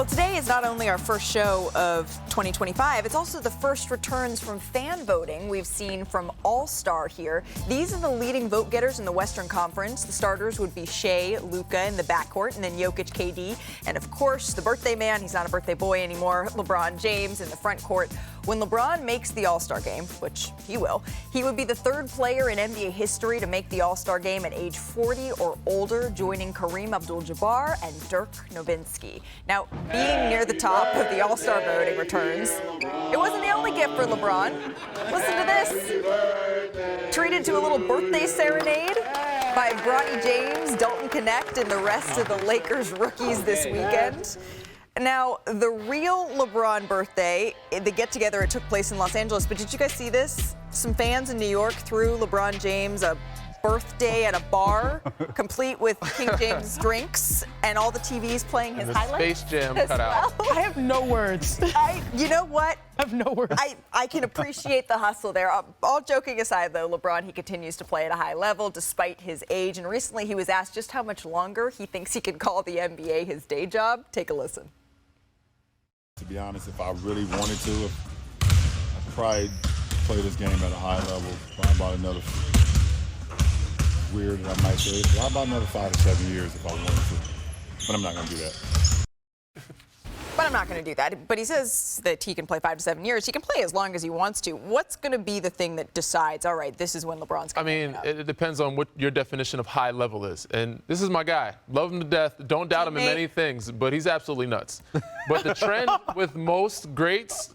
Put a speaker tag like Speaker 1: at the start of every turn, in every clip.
Speaker 1: Today is not only our first show of 2025, it's also the first returns from fan voting we've seen from All-Star here. These are the leading vote getters in the Western Conference. The starters would be Shai, Luka in the backcourt, and then Jokic, KD, and of course the birthday man, he's not a birthday boy anymore, LeBron James in the front court. When LeBron makes the All-Star game, which he will, he would be the third player in NBA history to make the All-Star game at age 40 or older, joining Kareem Abdul-Jabbar and Dirk Nowitzki. Now, being near the top of the All-Star voting returns, it wasn't the only gift for LeBron. Listen to this. Treated to a little birthday serenade by Bronny James, Dalton Connect, and the rest of the Lakers rookies this weekend. Now, the real LeBron birthday, the get-together, it took place in Los Angeles, but did you guys see this? Some fans in New York threw LeBron James a birthday at a bar, complete with King James drinks and all the TVs playing his highlights.
Speaker 2: Space Jam cut out.
Speaker 3: I have no words.
Speaker 1: You know what?
Speaker 3: I have no words.
Speaker 1: I can appreciate the hustle there. All joking aside, though, LeBron, he continues to play at a high level despite his age. And recently he was asked just how much longer he thinks he can call the NBA his day job. Take a listen.
Speaker 4: To be honest, if I really wanted to, I could probably play this game at a high level. Probably about another, weird I might say, probably about another 5 to 7 years if I wanted to. But I'm not going to do that.
Speaker 1: But I'm not going to do that. But he says that he can play 5 to 7 years. He can play as long as he wants to. What's going to be the thing that decides, all right, this is when LeBron's going to
Speaker 2: I mean, it depends on what your definition of high level is. And this is my guy. Love him to death. Don't doubt him in many things, but he's absolutely nuts. But the trend with most greats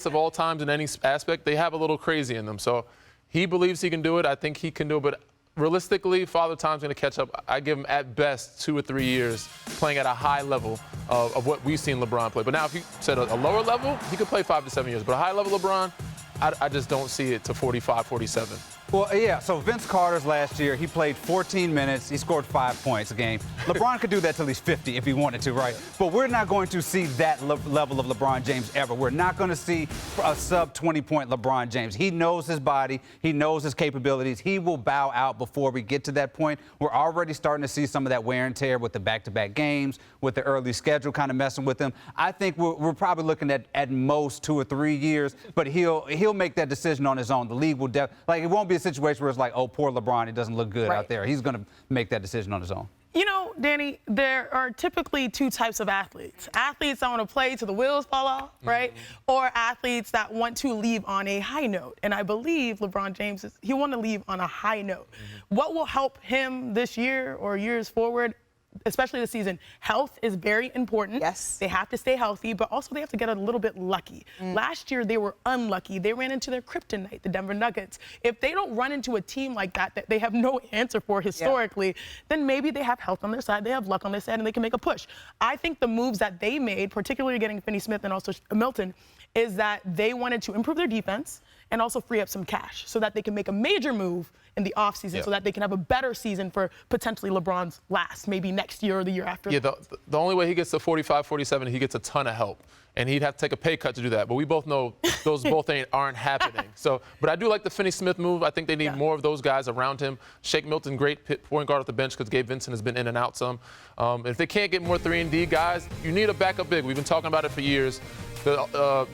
Speaker 2: of all times in any aspect, they have a little crazy in them. So he believes he can do it. I think he can do it. But realistically, Father Time's going to catch up. I give him at best 2 or 3 years playing at a high level of what we've seen LeBron play. But now if you said a lower level, he could play 5 to 7 years. But a high level LeBron, I just don't see it to 45, 47.
Speaker 5: Well, yeah, so Vince Carter's last year, he played 14 minutes. He scored 5 points a game. LeBron could do that till he's 50 if he wanted to, right? But we're not going to see that level of LeBron James ever. We're not going to see a sub-20-point LeBron James. He knows his body. He knows his capabilities. He will bow out before we get to that point. We're already starting to see some of that wear and tear with the back-to-back games, with the early schedule kind of messing with him. I think we're probably looking at most 2 or 3 years, but he'll make that decision on his own. The league will like, it won't be a situation where it's like, oh, poor LeBron, it doesn't look good out there. He's going to make that decision on his own.
Speaker 3: You know, Danny, there are typically 2 types of athletes. Athletes that want to play till the wheels fall off, right? Or athletes that want to leave on a high note. And I believe LeBron James, he want to leave on a high note. What will help him this year or years forward, especially this season? Health is very important.
Speaker 1: Yes. They
Speaker 3: have to stay healthy, but also they have to get a little bit lucky. Last year, they were unlucky. They ran into their kryptonite, the Denver Nuggets. If they don't run into a team like that they have no answer for historically, then maybe they have health on their side, they have luck on their side, and they can make a push. I think the moves that they made, particularly getting Finney-Smith and also Milton, is that they wanted to improve their defense and also free up some cash so that they can make a major move in the offseason so that they can have a better season for potentially LeBron's last, maybe next year or the year after.
Speaker 2: Yeah, the only way he gets to 45, 47, he gets a ton of help. And he'd have to take a pay cut to do that. But we both know those aren't happening. So, but I do like the Finney-Smith move. I think they need more of those guys around him. Shake Milton, great point guard off the bench because Gabe Vincent has been in and out some. If they can't get more 3-and-D guys, you need a backup big. We've been talking about it for years. I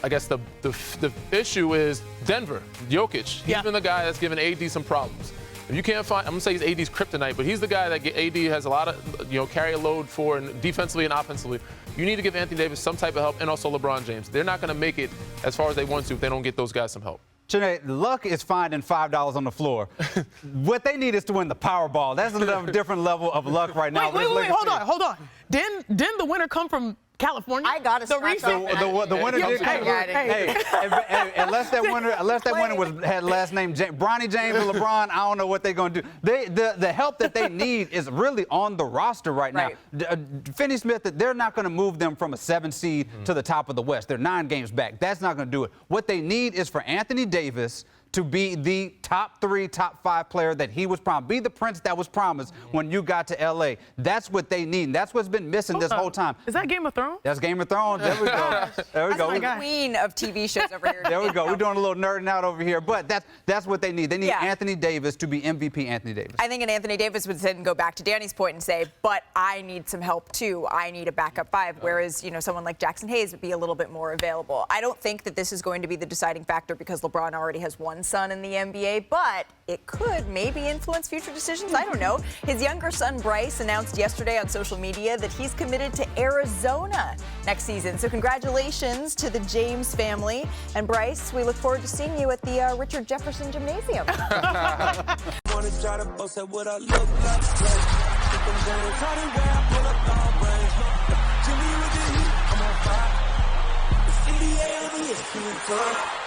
Speaker 2: guess the issue is Denver, Jokic. He's been the guy that's given AD some problems. If you can't find, I'm going to say he's AD's kryptonite, but he's the guy that AD has a lot of, carry a load for, and defensively and offensively. You need to give Anthony Davis some type of help, and also LeBron James. They're not going to make it as far as they want to if they don't get those guys some help.
Speaker 5: Chiney, luck is finding $5 on the floor. What they need is to win the Powerball. That's a different level of luck right now.
Speaker 3: Wait, hold on. Didn't the winner come from California?
Speaker 1: I got to
Speaker 5: the winner did. Unless that winner had last name Bronny James or LeBron, I don't know what they're going to do. The help that they need is really on the roster right now. Finney-Smith, they're not going to move them from a 7 seed to the top of the West. They're 9 games back. That's not going to do it. What they need is for Anthony Davis to be the top 3, top 5 player that he was promised. Be the prince that was promised when you got to L.A. That's what they need. And that's what's been missing this whole time.
Speaker 3: Is that Game of Thrones?
Speaker 5: That's Game of Thrones. There we go. There we go.
Speaker 1: That's the queen of TV shows over here.
Speaker 5: There we go. We're doing a little nerding out over here. But that's what they need. They need Anthony Davis to be MVP Anthony Davis.
Speaker 1: I think an Anthony Davis would then go back to Danny's point and say, but I need some help too. I need a backup 5. Whereas, you know, someone like Jackson Hayes would be a little bit more available. I don't think that this is going to be the deciding factor because LeBron already has one son in the NBA, but it could maybe influence future decisions. I don't know. His younger son, Bryce, announced yesterday on social media that he's committed to Arizona next season. So congratulations to the James family. And Bryce, we look forward to seeing you at the Richard Jefferson Gymnasium.
Speaker 6: Wanna try to boast at what I look like. Think I'm gonna try to wear I pull up all brains. Jimmy with the heat, I'm on fire. It's NBA over here.